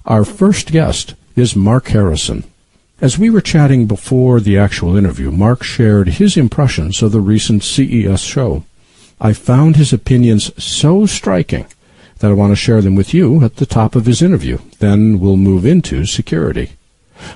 Our first guest is Mark Harrison. As we were chatting before the actual interview, Mark shared his impressions of the recent CES show. I found his opinions so striking that I want to share them with you at the top of his interview. Then we'll move into security.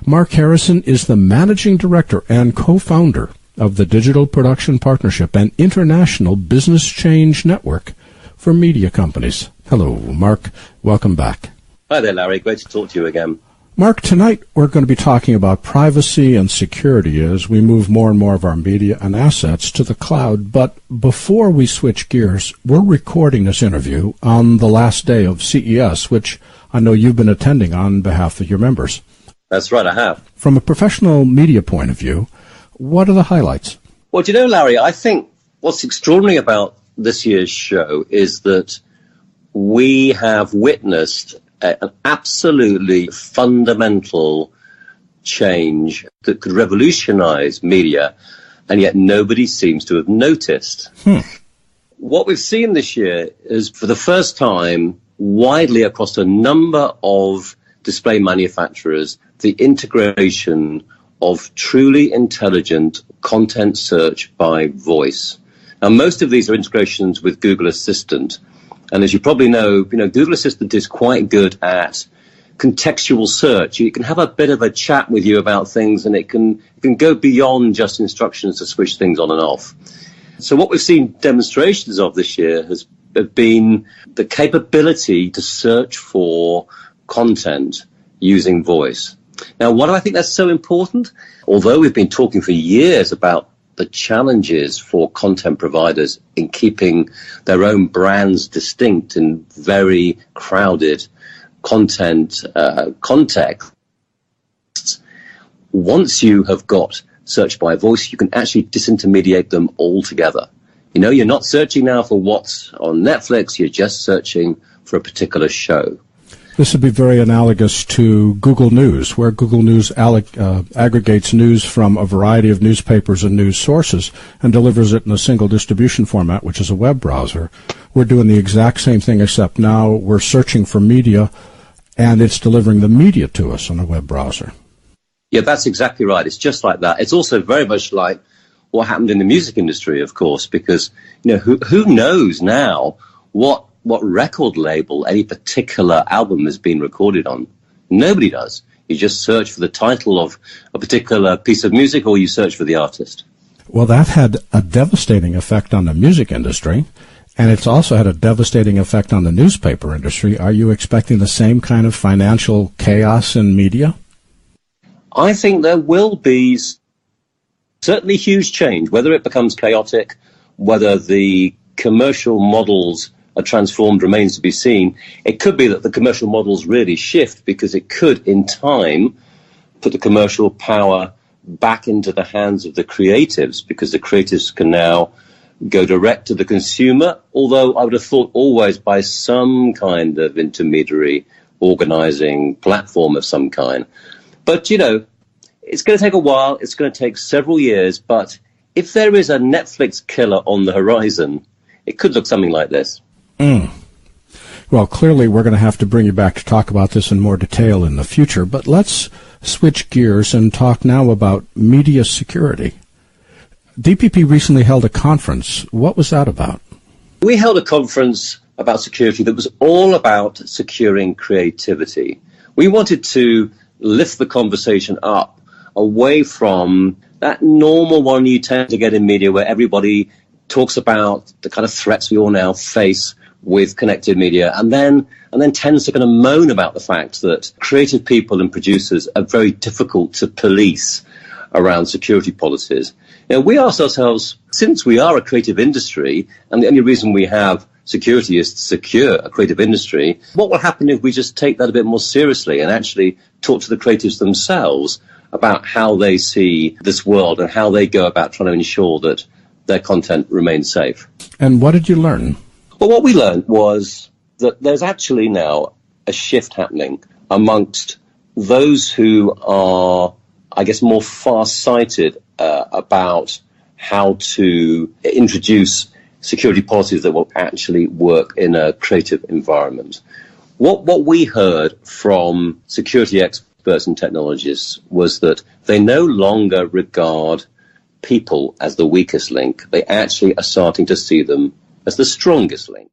Mark Harrison is the managing director and co-founder of the Digital Production Partnership and International Business Change Network for media companies. Hello, Mark. Welcome back. Hi there, Larry. Great to talk to you again. Mark, tonight we're going to be talking about privacy and security as we move more and more of our media and assets to the cloud. But before we switch gears, we're recording this interview on the last day of CES, which I know you've been attending on behalf of your members. That's right, I have. From a professional media point of view, what are the highlights? Well, do you know, Larry, I think what's extraordinary about this year's show is that we have witnessed an absolutely fundamental change that could revolutionize media, and yet nobody seems to have noticed. What we've seen this year is, for the first time, widely across a number of display manufacturers, the integration of truly intelligent content search by voice. Now, most of these are integrations with Google Assistant. And as you probably know, Google Assistant is quite good at contextual search. You can have a bit of a chat with you about things, and it can go beyond just instructions to switch things on and off. So what we've seen demonstrations of this year has been the capability to search for content using voice. Now, why do I think that's so important? Although we've been talking for years about the challenges for content providers in keeping their own brands distinct in very crowded content contexts, once you have got search by voice, you can actually disintermediate them altogether. You're not searching now for what's on Netflix, you're just searching for a particular show. This would be very analogous to Google News, where Google News aggregates news from a variety of newspapers and news sources and delivers it in a single distribution format, which is a web browser. We're doing the exact same thing, except now we're searching for media, and it's delivering the media to us on a web browser. Yeah, that's exactly right. It's just like that. It's also very much like what happened in the music industry, of course, because who knows now what record label any particular album has been recorded on. Nobody does. You just search for the title of a particular piece of music, or you search for the artist. Well, that had a devastating effect on the music industry, and it's also had a devastating effect on the newspaper industry. Are you expecting the same kind of financial chaos in media? I think there will be certainly huge change, whether it becomes chaotic, whether the commercial models are transformed remains to be seen. It could be that the commercial models really shift, because it could, in time, put the commercial power back into the hands of the creatives, because the creatives can now go direct to the consumer, although I would have thought always by some kind of intermediary organizing platform of some kind. But, it's going to take a while. It's going to take several years. But if there is a Netflix killer on the horizon, it could look something like this. Well, clearly we're going to have to bring you back to talk about this in more detail in the future, but let's switch gears and talk now about media security. DPP recently held a conference. What was that about? We held a conference about security that was all about securing creativity. We wanted to lift the conversation up away from that normal one you tend to get in media, where everybody talks about the kind of threats we all now face with connected media, and then tends to kind of moan about the fact that creative people and producers are very difficult to police around security policies. We asked ourselves, since we are a creative industry, and the only reason we have security is to secure a creative industry, what will happen if we just take that a bit more seriously and actually talk to the creatives themselves about how they see this world and how they go about trying to ensure that their content remains safe. And what did you learn? Well, what we learned was that there's actually now a shift happening amongst those who are, I guess, more far-sighted about how to introduce security policies that will actually work in a creative environment. What we heard from security experts and technologists was that they no longer regard people as the weakest link. They actually are starting to see them as the strongest link.